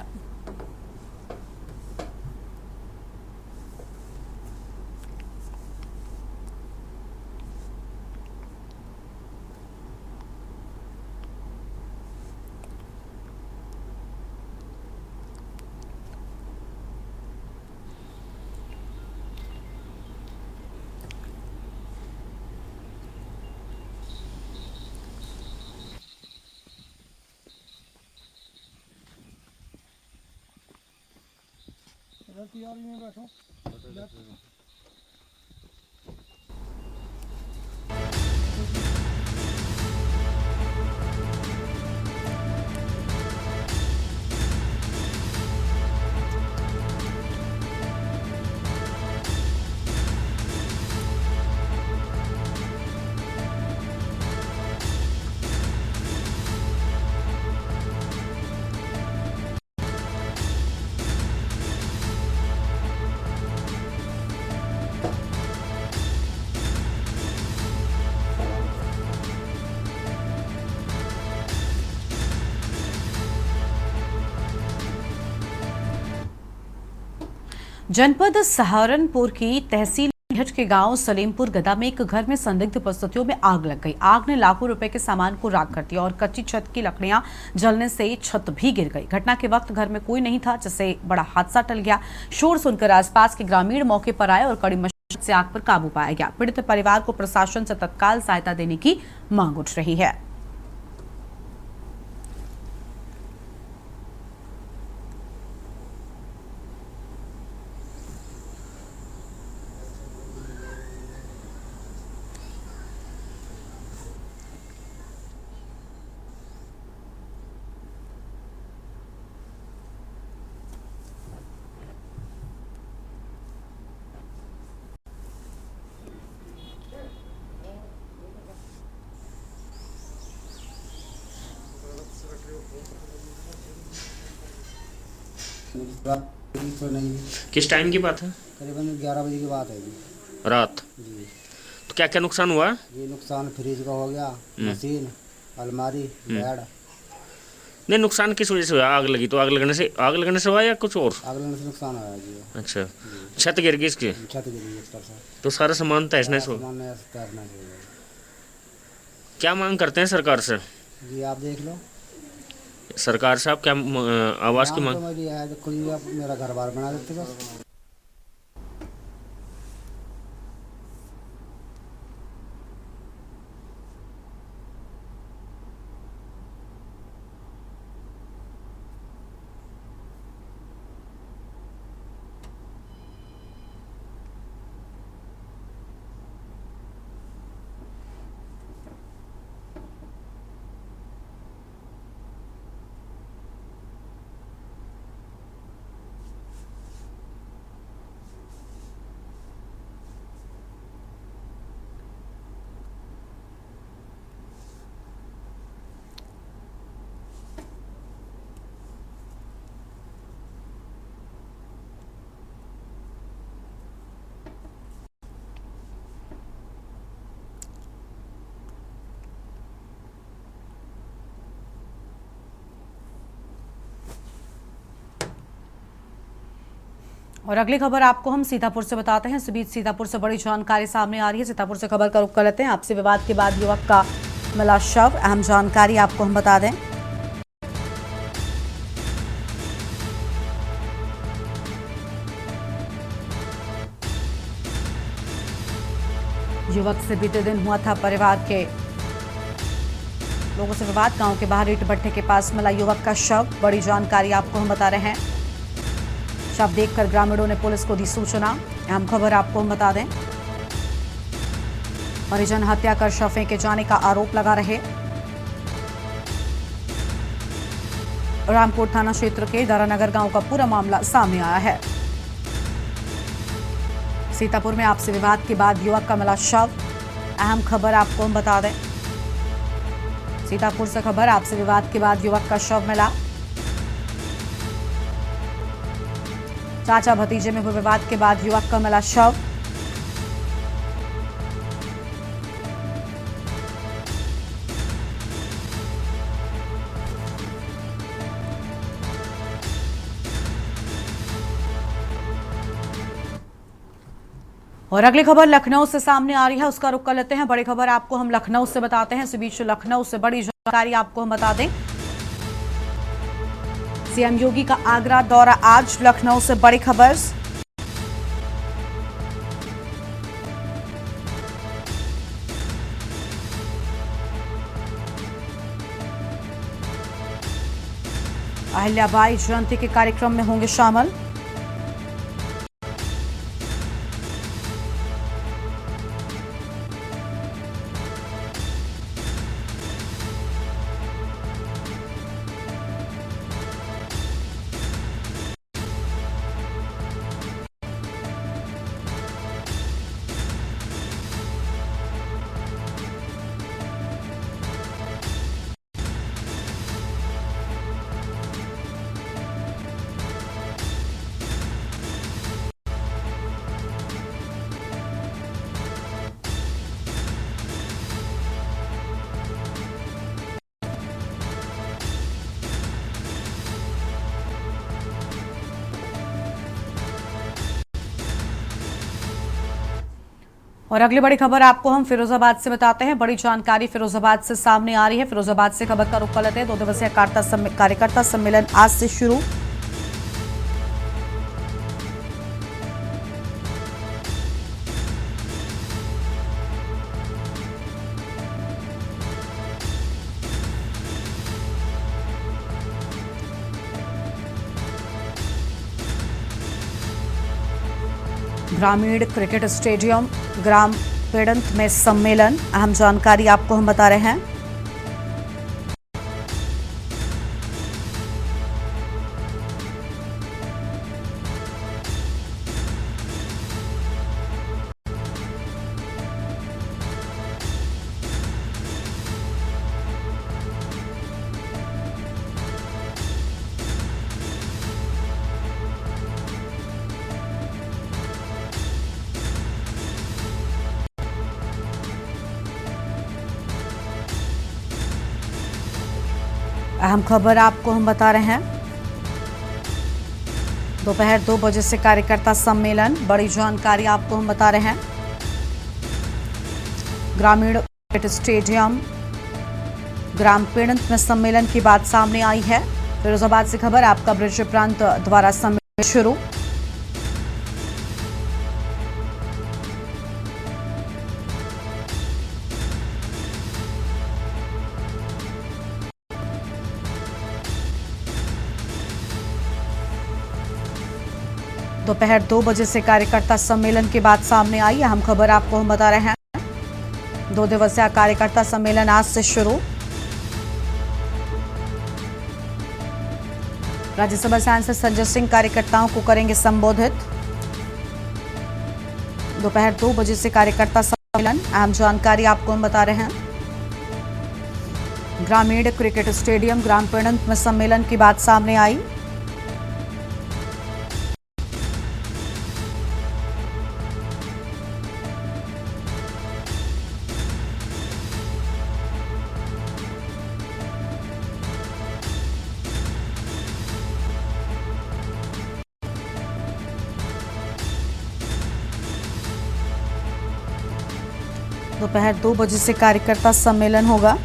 जनपद सहारनपुर की तहसील नीहट के गांव सलेमपुर गदा में एक घर में संदिग्ध परिस्थितियों में आग लग गई। आग ने लाखों रुपए के सामान को राख कर दिया और कच्ची छत की लकड़ियां जलने से छत भी गिर गई। घटना के वक्त घर में कोई नहीं था, जिससे बड़ा हादसा टल गया। शोर सुनकर आसपास के ग्रामीण मौके पर आए और कड़ी मशक्कत से आग पर काबू पाया गया। पीड़ित परिवार को प्रशासन से तत्काल सहायता देने की मांग उठ रही है। तो नहीं। किस टाइम की बात है? करीबन 11 बजे की बात है जी। रात जी। तो क्या क्या नुकसान हुआ? ये नुकसान फ्रिज का हो गया, मशीन, अलमारी, बेड। नहीं, नुकसान किस वजह से हुआ? आग लगी तो आग लगने से हुआ या कुछ और? आग लगने से नुकसान आया जी। अच्छा, छत गिर गई इसकी? छत गिरी इस तरह से। तो सारा सामान तहस नहस हो। क्या मांग करते हैं सरकार से? जी आप देख लो। सरकार साहब क्या आवास की मांग? मेरा घर बार बना देते बस। और अगली खबर आपको हम सीतापुर से बताते हैं। इस बीच सीतापुर से बड़ी जानकारी सामने आ रही है। सीतापुर से खबर का रुख कर लेते हैं। आपसी विवाद के बाद युवक का मिला शव। अहम जानकारी आपको हम बता दें। युवक से बीते दिन हुआ था परिवार के लोगों से विवाद। गांव के बाहर ईंट भट्टे के पास मिला युवक का शव। बड़ी जानकारी आपको हम बता रहे हैं। शव देखकर ग्रामीणों ने पुलिस को दी सूचना। अहम खबर आपको हम बता दें। परिजन हत्या कर शव फेंके जाने का आरोप लगा रहे। रामपुर थाना क्षेत्र के दारानगर गांव का पूरा मामला सामने आया है। सीतापुर में आपसी विवाद के बाद युवक का मिला शव। अहम खबर आपको हम बता दें। सीतापुर से खबर, आपसी विवाद के बाद युवक का शव मिला। चाचा भतीजे में हुए विवाद के बाद युवक का मिला शव। और अगली खबर लखनऊ से सामने आ रही है, उसका रुख कर लेते हैं। बड़ी खबर आपको हम लखनऊ से बताते हैं। इस बीच लखनऊ से बड़ी जानकारी आपको हम बता दें। सीएम योगी का आगरा दौरा आज। लखनऊ से बड़ी खबर। अहिल्याबाई जयंती के कार्यक्रम में होंगे शामिल। और अगली बड़ी खबर आपको हम फिरोजाबाद से बताते हैं। बड़ी जानकारी फिरोजाबाद से सामने आ रही है। फिरोजाबाद से खबर का रुख करते हैं। 2 दिवसीय कार्यकर्ता सम्मेलन आज से शुरू। ग्रामीण क्रिकेट स्टेडियम ग्राम पेड़ंत में सम्मेलन। अहम जानकारी आपको हम बता रहे हैं। अहम खबर आपको हम बता रहे हैं। दोपहर 2 बजे से कार्यकर्ता सम्मेलन। बड़ी जानकारी आपको हम बता रहे हैं। ग्रामीण क्रिकेट स्टेडियम ग्राम पेड़ंत में सम्मेलन की बात सामने आई है। फिरोजाबाद से खबर आपका ब्रिज प्रांत द्वारा सम्मेलन शुरू। दोपहर 2 बजे से कार्यकर्ता सम्मेलन की बात सामने आई। अहम खबर आपको हम बता रहे हैं। 2 दिवसीय कार्यकर्ता सम्मेलन आज से शुरू। राज्यसभा सांसद संजय सिंह कार्यकर्ताओं को करेंगे संबोधित। दोपहर 2 बजे से कार्यकर्ता सम्मेलन। अहम जानकारी आपको हम बता रहे हैं। ग्रामीण क्रिकेट स्टेडियम ग्राम पेड़ंत में सम्मेलन की बात सामने आई। दोपहर 2 बजे से कार्यकर्ता सम्मेलन होगा।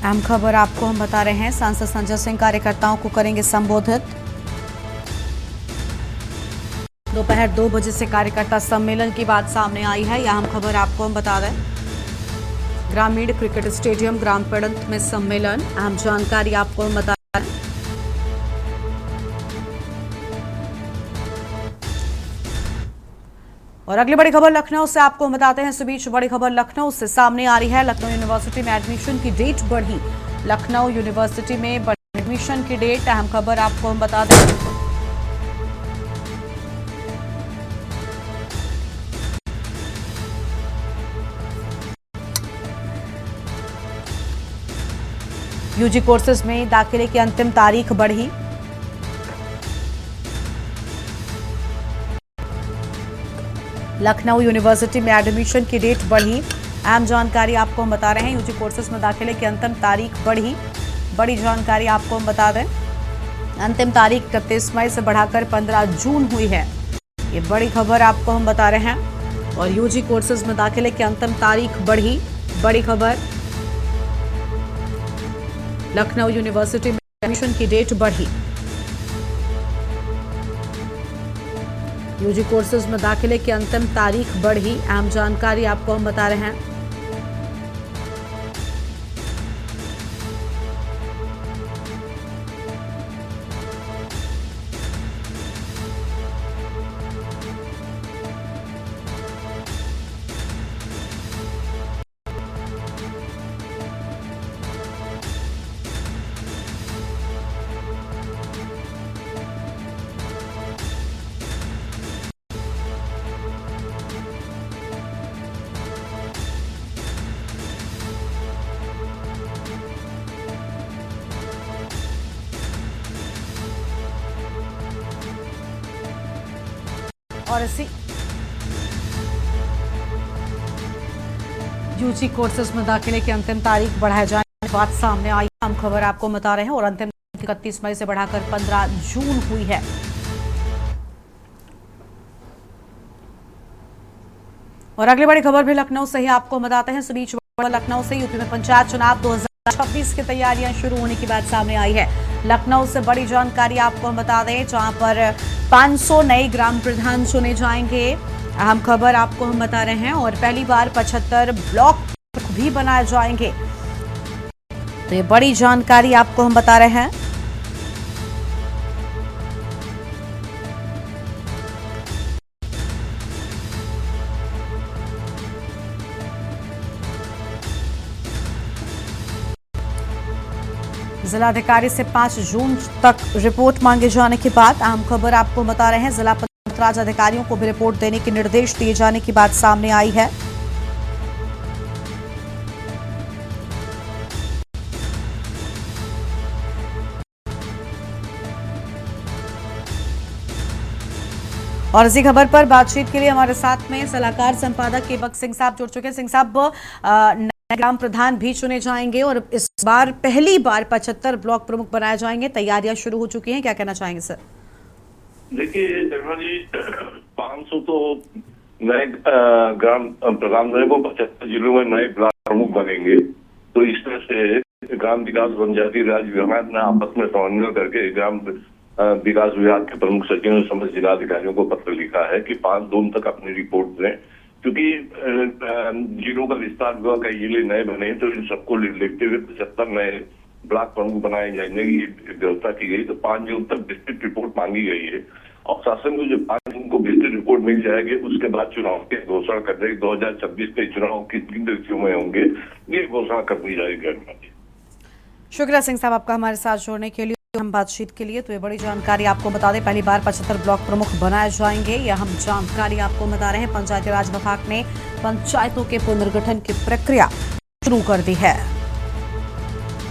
अहम खबर आपको हम बता रहे हैं। सांसद संजय सिंह कार्यकर्ताओं को करेंगे संबोधित। दोपहर 2 बजे से कार्यकर्ता सम्मेलन की बात सामने आई है। यह अहम खबर आपको हम बता दें। ग्रामीण क्रिकेट स्टेडियम ग्राम पेड़ंत में सम्मेलन। अहम जानकारी आपको हम बता रहे हैं। और अगली बड़ी खबर लखनऊ से आपको हम बताते हैं। इस बीच बड़ी खबर लखनऊ से सामने आ रही है। लखनऊ यूनिवर्सिटी में एडमिशन की डेट बढ़ी। लखनऊ यूनिवर्सिटी में बढ़ी एडमिशन की डेट। अहम खबर आपको हम बता दें। यूजी कोर्सेज में दाखिले की अंतिम तारीख बढ़ी। लखनऊ यूनिवर्सिटी में एडमिशन की डेट बढ़ी। अहम जानकारी आपको हम बता रहे हैं। यूजी कोर्सेज में दाखिले की अंतिम तारीख बढ़ी। बड़ी जानकारी आपको हम बता दें। अंतिम तारीख 31 मई से बढ़ाकर 15 जून हुई है। ये बड़ी खबर आपको हम बता रहे हैं। और यूजी कोर्सेज में दाखिले की अंतिम तारीख बढ़ी। बड़ी खबर लखनऊ यूनिवर्सिटी में एडमिशन की डेट बढ़ी। यूजी कोर्सेज में दाखिले की अंतिम तारीख बढ़ी। अहम जानकारी आपको हम बता रहे हैं। और इसी यूजी कोर्सेज में दाखिले की अंतिम तारीख बढ़ाए जाने की बात सामने आई। हम खबर आपको बता रहे हैं और अंतिम 31 मई से बढ़ाकर 15 जून हुई है। और अगली बड़ी खबर भी लखनऊ से ही आपको बताते हैं। इस बीच लखनऊ से यूपी में पंचायत चुनाव 2026 की तैयारियां शुरू होने की बात सामने आई है। लखनऊ से बड़ी जानकारी आपको हम बता दें, जहां पर 500 नए ग्राम प्रधान चुने जाएंगे। अहम खबर आपको हम बता रहे हैं और पहली बार 75 ब्लॉक भी बनाए जाएंगे। तो ये बड़ी जानकारी आपको हम बता रहे हैं। जिलाधिकारी से 5 जून तक रिपोर्ट मांगे जाने के बाद अहम खबर आपको बता रहे हैं। जिला पंचायत राज अधिकारियों को भी रिपोर्ट देने के निर्देश दिए जाने की बात सामने आई है। और इसी खबर पर बातचीत के लिए हमारे साथ में सलाहकार संपादक केवक सिंह साहब जुड़ चुके हैं। सिंह साहब, ग्राम प्रधान भी चुने जाएंगे और इस बार पहली बार 75 ब्लॉक प्रमुख बनाए जाएंगे। तैयारियां शुरू हो चुकी हैं, क्या कहना चाहेंगे सर? देखिए शर्मा जी, 500 तो नए ग्राम प्रधान जो है वो 75 जिलों में नए ब्लॉक प्रमुख बनेंगे। तो इस तरह से ग्राम विकास पंचायती राज विभाग ने आपस में समन्वय करके ग्राम विकास विभाग के प्रमुख सचिव ने समस्त जिलाधिकारियों को पत्र लिखा है कि 5 जून तक अपनी रिपोर्ट दें, क्योंकि जिलों का विस्तार हुआ, कई जिले नए बने, तो इन सबको देखते हुए 75 नए ब्लॉक प्रमुख बनाए जाएंगे की व्यवस्था की गई। तो 5 जून तक विस्तृत रिपोर्ट मांगी गई है और शासन को जब 5 जून को विस्तृत रिपोर्ट मिल जाएगी उसके बाद चुनाव के घोषणा कर देगी। 2026 के चुनाव किन तिथियों में होंगे ये घोषणा कर दी जाएगी। शुक्रिया सिंह साहब आपका हमारे साथ जोड़ने के लिए, हम बातचीत के लिए। तो ये बड़ी जानकारी आपको बता दें, पहली बार 75 ब्लॉक प्रमुख बनाए जाएंगे। यह हम जानकारी आपको बता रहे हैं। पंचायती राज विभाग ने पंचायतों के पुनर्गठन की प्रक्रिया शुरू कर दी है।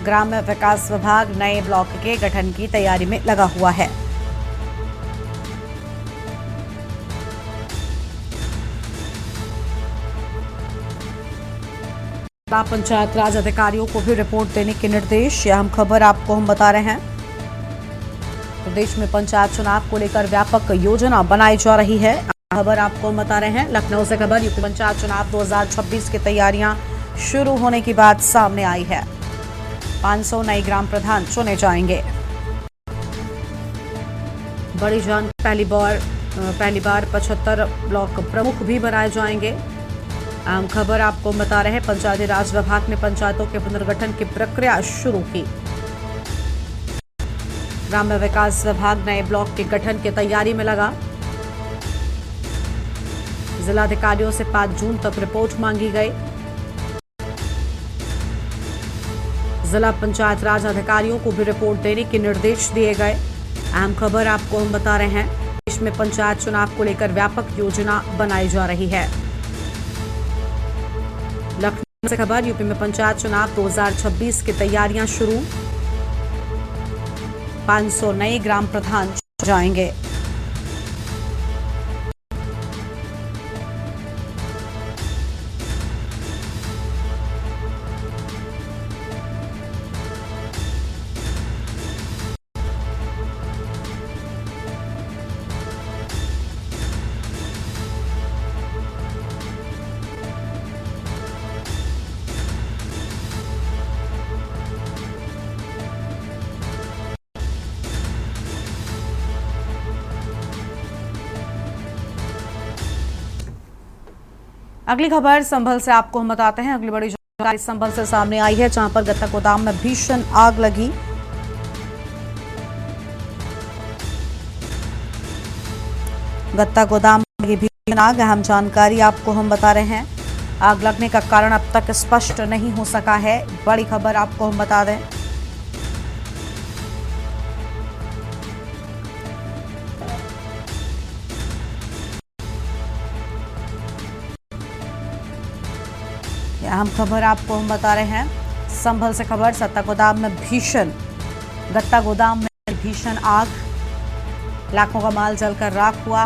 ग्राम्य विकास विभाग नए ब्लॉक के गठन की तैयारी में लगा हुआ है। पंचायत राज अधिकारियों को भी रिपोर्ट देने के निर्देश, यह हम खबर आपको हम बता रहे हैं। प्रदेश में पंचायत चुनाव को लेकर व्यापक योजना बनाई जा रही है। खबर आपको हम बता रहे हैं। लखनऊ से खबर, यूपी पंचायत चुनाव 2026 की तैयारियां शुरू होने की बात सामने आई है। 500 नए ग्राम प्रधान चुने जाएंगे। बड़ी जान पहली बार 75 ब्लॉक प्रमुख भी बनाए जाएंगे। आम खबर आपको बता रहे हैं। पंचायती राज विभाग ने पंचायतों के पुनर्गठन की प्रक्रिया शुरू की। ग्राम्य विकास विभाग नए ब्लॉक के गठन की तैयारी में लगा। जिलाधिकारियों से 5 जून तक रिपोर्ट मांगी गई। जिला पंचायत राज अधिकारियों को भी रिपोर्ट देने के निर्देश दिए गए। अहम खबर आपको हम बता रहे हैं। देश में पंचायत चुनाव को लेकर व्यापक योजना बनाई जा रही है। लखनऊ से खबर, यूपी में पंचायत चुनाव 2026 की तैयारियां शुरू। 500 नए ग्राम प्रधान जाएंगे। अगली खबर संभल से आपको हम बताते हैं। अगली बड़ी जानकारी संभल से सामने आई है, जहां पर गत्ता गोदाम में भीषण आग लगी। गत्ता गोदाम में भीषण आग, अहम जानकारी आपको हम बता रहे हैं। आग लगने का कारण अब तक स्पष्ट नहीं हो सका है। बड़ी खबर आपको हम बता दें। अहम खबर आपको हम बता रहे हैं। संभल से खबर, गत्ता गोदाम में भीषण आग, लाखों का माल जलकर राख हुआ।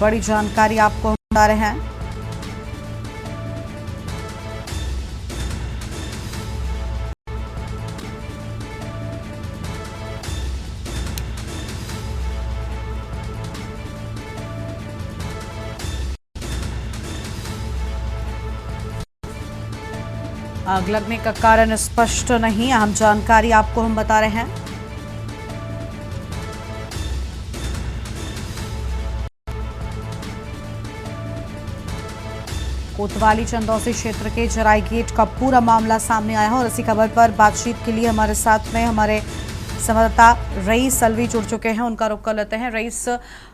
बड़ी जानकारी आपको बता रहे हैं। आग लगने का कारण स्पष्ट नहीं, अहम जानकारी आपको हम बता रहे हैं। कोतवाली चंदौसी क्षेत्र के जराई गेट का पूरा मामला सामने आया है और इसी खबर पर बातचीत के लिए हमारे साथ में हमारे संवाददाता रईस अलवी जुड़ चुके हैं, उनका रुख कर लेते हैं। रईस,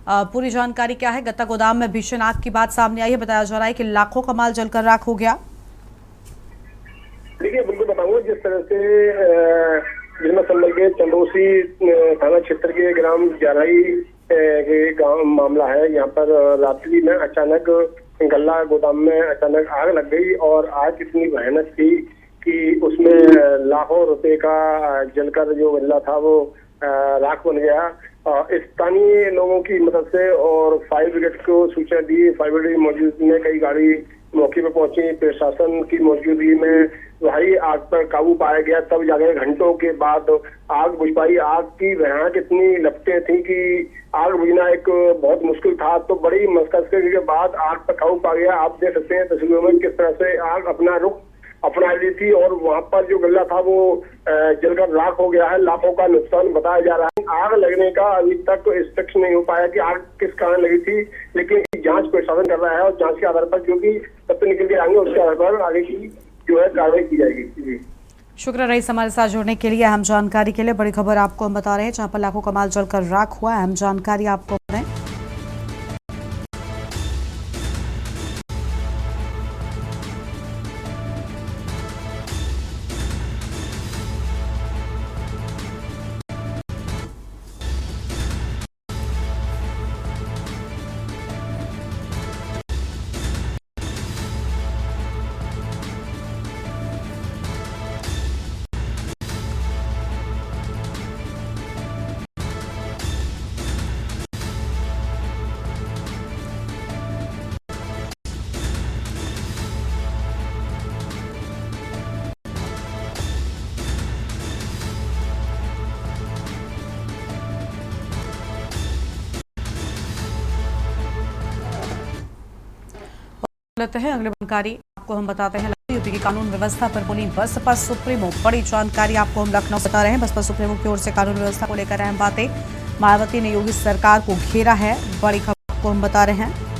पूरी जानकारी क्या है? गत्ता गोदाम में भीषण आग की बात सामने आई है, बताया जा रहा है कि लाखों का माल जलकर राख हो गया। देखिए, बिल्कुल बताऊंगा जिस तरह से जिला संभल के चंदौसी थाना क्षेत्र के ग्राम जराई के गांव मामला है। यहाँ पर रात्रि में अचानक गल्ला गोदाम में अचानक आग लग गई और आग इतनी भयानक थी कि उसमें लाखों रुपए का जलकर जो गल्ला था वो राख बन गया। स्थानीय लोगों की मदद से और फायर ब्रिगेड को सूचना दी, फायर ब्रिगेड की मौजूदगी में कई गाड़ी मौके पर पहुंची, प्रशासन की मौजूदगी में भाई आग पर काबू पाया गया। तब जाकर घंटों के बाद आग बुझ पाई। आग की भयानक इतनी लपटें थी कि आग बुझना एक बहुत मुश्किल था। तो बड़ी मशक्कत के बाद आग पर काबू पा गया। आप देख सकते हैं तस्वीरों में किस तरह से आग अपना रुख अपना ली थी और वहां पर जो गल्ला था वो जलकर राख हो गया है। लाखों का नुकसान बताया जा रहा है। आग लगने का अभी तक स्पष्ट नहीं हो पाया कि आग किस कारण लगी थी, लेकिन जांच प्रशासन कर रहा है और जांच के आधार पर जो भी तथ्य निकल के आएंगे उसके आधार पर आगे की जो है कार्रवाई की जाएगी। जी, शुक्र रईस हमारे साथ जुड़ने के लिए, अहम जानकारी के लिए। बड़ी खबर आपको हम बता रहे हैं, जहां पर लाखों का माल जलकर राख हुआ। अहम जानकारी आपको दें। लेते हैं अगली जानकारी आपको हम बताते हैं। यूपी की कानून व्यवस्था पर बोली बसपा सुप्रीमो। बड़ी जानकारी आपको हम लखनऊ बता रहे हैं। बसपा सुप्रीमो की ओर से कानून व्यवस्था को लेकर अहम बातें। मायावती ने योगी सरकार को घेरा है, बड़ी खबर आपको हम बता रहे हैं।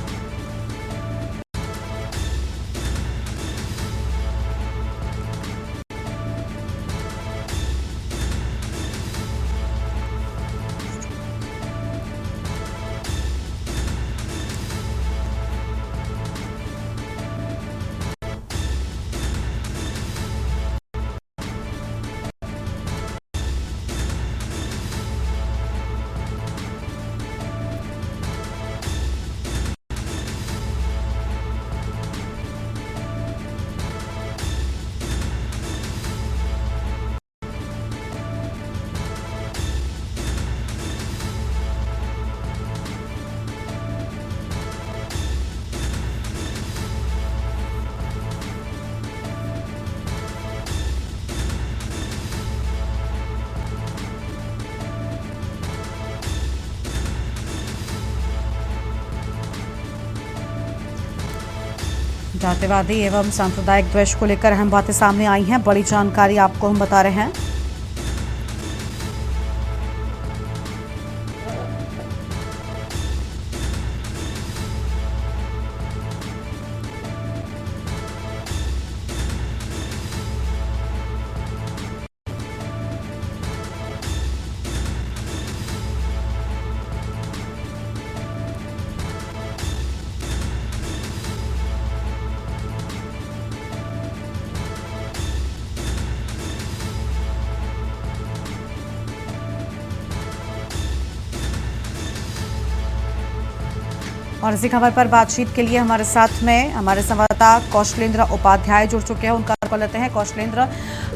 जातिवादी एवं सांप्रदायिक द्वेष को लेकर अहम बातें सामने आई हैं। बड़ी जानकारी आपको हम बता रहे हैं। और इसी खबर पर बातचीत के लिए हमारे साथ में हमारे संवाददाता कौशलेंद्र उपाध्याय जुड़ चुके हैं, उनका रुख लेते हैं। कौशलेंद्र,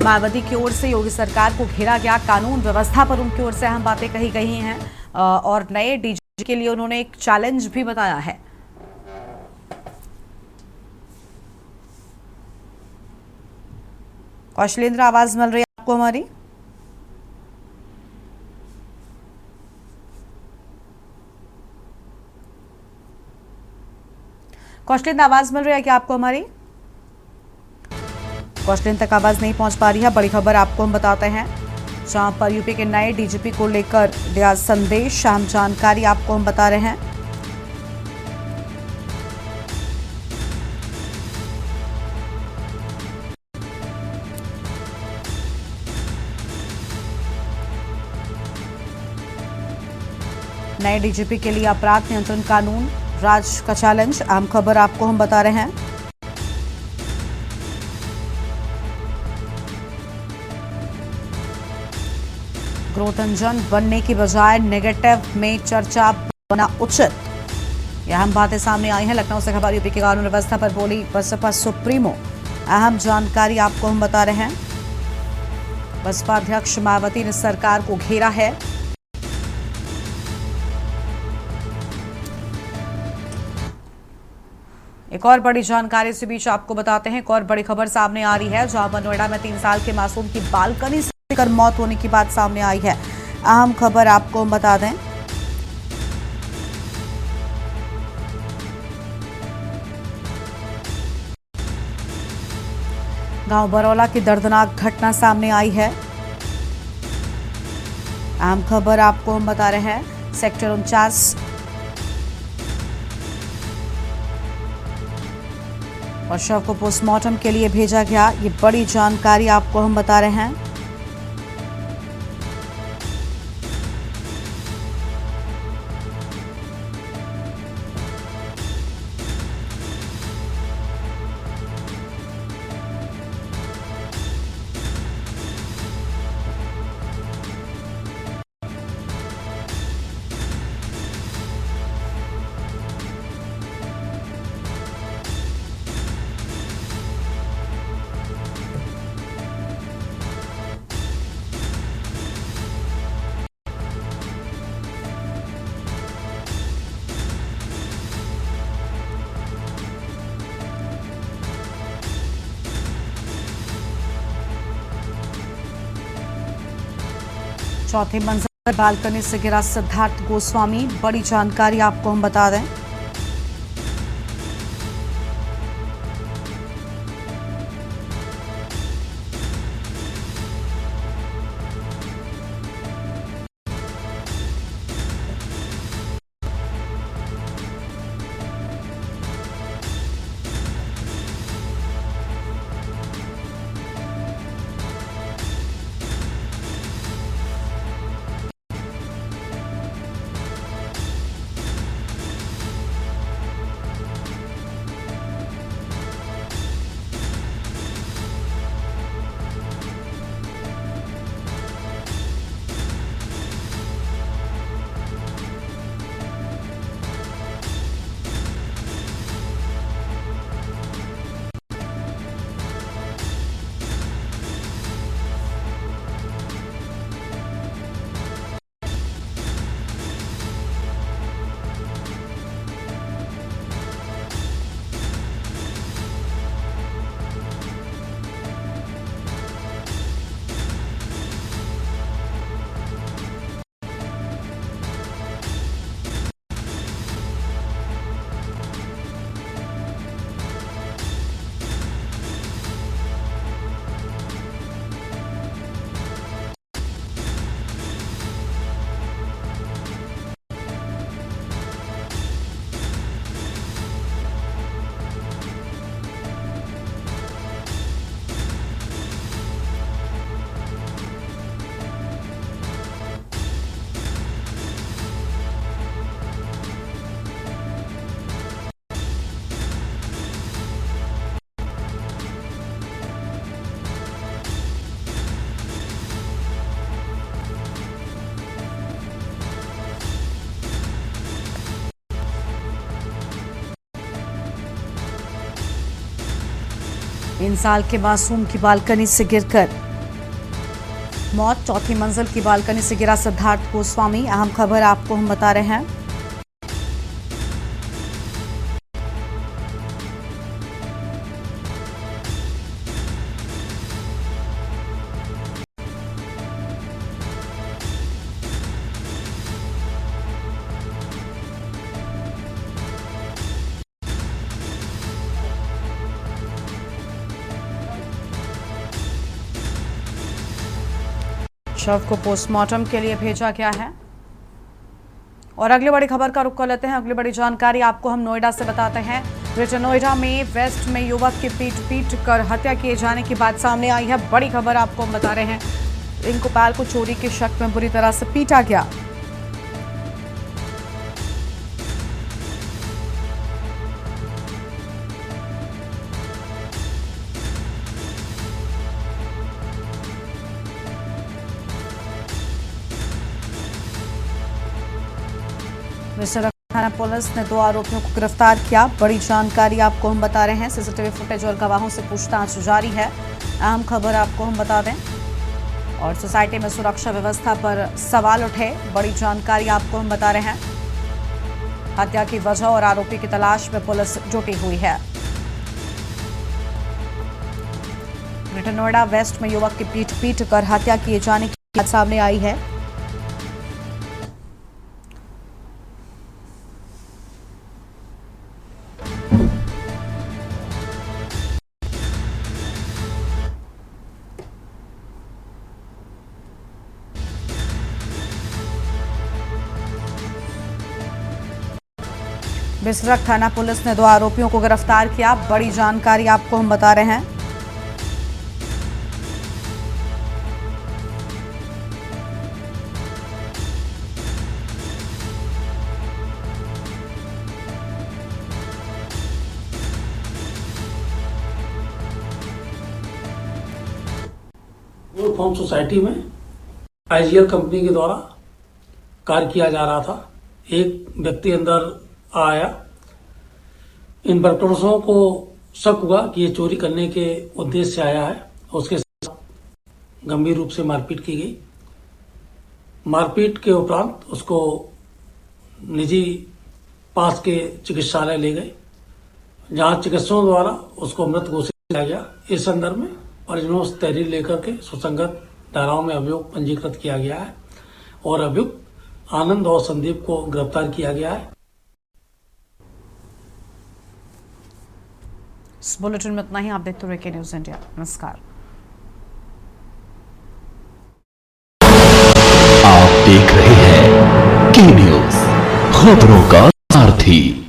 मायावती की ओर से योगी सरकार को घेरा गया, कानून व्यवस्था पर उनकी ओर से अहम बातें कही गई हैं और नए डीजी के लिए उन्होंने एक चैलेंज भी बताया है। कौशलेंद्र, आवाज मिल रही है आपको हमारी? कौशलेंद्र, आवाज मिल रही है क्या आपको हमारी? कौशलेंद्र तक आवाज नहीं पहुंच पा रही है। बड़ी खबर आपको हम बताते हैं, जहां पर यूपी के नए डीजीपी को लेकर दिया संदेश। अहम जानकारी आपको हम बता रहे हैं। नए डीजीपी के लिए अपराध नियंत्रण कानून राज का चैलेंज। अहम खबर आपको हम बता रहे हैं। ग्रोथ इंजन बनने की बजाय नेगेटिव में चर्चा बना उचित, यह अहम बातें सामने आई हैं। लखनऊ से खबर, यूपी की कानून व्यवस्था पर बोली बसपा सुप्रीमो। अहम जानकारी आपको हम बता रहे हैं। बसपा अध्यक्ष मायावती ने सरकार को घेरा है। एक और बड़ी जानकारी इसी बीच आपको बताते हैं। एक और बड़ी खबर सामने आ रही है, जहां पर नोएडा में 3 साल के मासूम की बालकनी से गिरकर मौत होने की बात सामने आई है। अहम खबर आपको हम बता दें। गांव बरौला की दर्दनाक घटना सामने आई है। अहम खबर आपको हम बता रहे हैं। सेक्टर 49 और शव को पोस्टमार्टम के लिए भेजा गया। ये बड़ी जानकारी आपको हम बता रहे हैं। चौथे मंजिल पर बालकनी से गिरा सिद्धार्थ गोस्वामी। बड़ी जानकारी आपको हम बता दें। इन साल के मासूम की बालकनी से गिरकर मौत। चौथी मंजिल की बालकनी से गिरा सिद्धार्थ गोस्वामी। अहम खबर आपको हम बता रहे हैं। शव को पोस्टमार्टम के लिए भेजा गया है। और अगली बड़ी खबर का रुख कर लेते हैं। अगली बड़ी जानकारी आपको हम नोएडा से बताते हैं। ग्रेटर नोएडा में वेस्ट में युवक की पीट कर हत्या किए जाने की बात सामने आई है। बड़ी खबर आपको हम बता रहे हैं। रिंकू पाल को चोरी के शक में बुरी तरह से पीटा गया। विसरक थाना पुलिस ने 2 आरोपियों को गिरफ्तार किया। बड़ी जानकारी आपको हम बता रहे हैं। सीसीटीवी फुटेज और गवाहों से पूछताछ जारी है। अहम खबर आपको हम बता दें। और सोसाइटी में सुरक्षा व्यवस्था पर सवाल उठे। बड़ी जानकारी आपको हम बता रहे हैं। हत्या की वजह और आरोपी की तलाश में पुलिस जुटी हुई है। ग्रेटर नोएडा वेस्ट में युवक की पीट कर हत्या किए जाने की बात सामने आई है। बिसरक थाना पुलिस ने 2 आरोपियों को गिरफ्तार किया। बड़ी जानकारी आपको हम बता रहे हैं। फॉर्म सोसाइटी में आईजीएल कंपनी के द्वारा कार्य किया जा रहा था। एक व्यक्ति अंदर आया। इन बदमाशों को शक हुआ कि ये चोरी करने के उद्देश्य से आया है। उसके साथ गंभीर रूप से मारपीट की गई। मारपीट के उपरांत उसको निजी पास के चिकित्सालय ले गए, जहां चिकित्सकों द्वारा उसको मृत घोषित किया गया। इस संदर्भ में परिजनों से तहरीर लेकर के सुसंगत धाराओं में अभियोग पंजीकृत किया गया है और अभियुक्त आनंद और संदीप को गिरफ्तार किया गया है। इस बुलेटिन में इतना ही। आप देखते रहिए के न्यूज़ इंडिया। नमस्कार। आप देख रहे हैं के न्यूज़, खबरों का सारथी।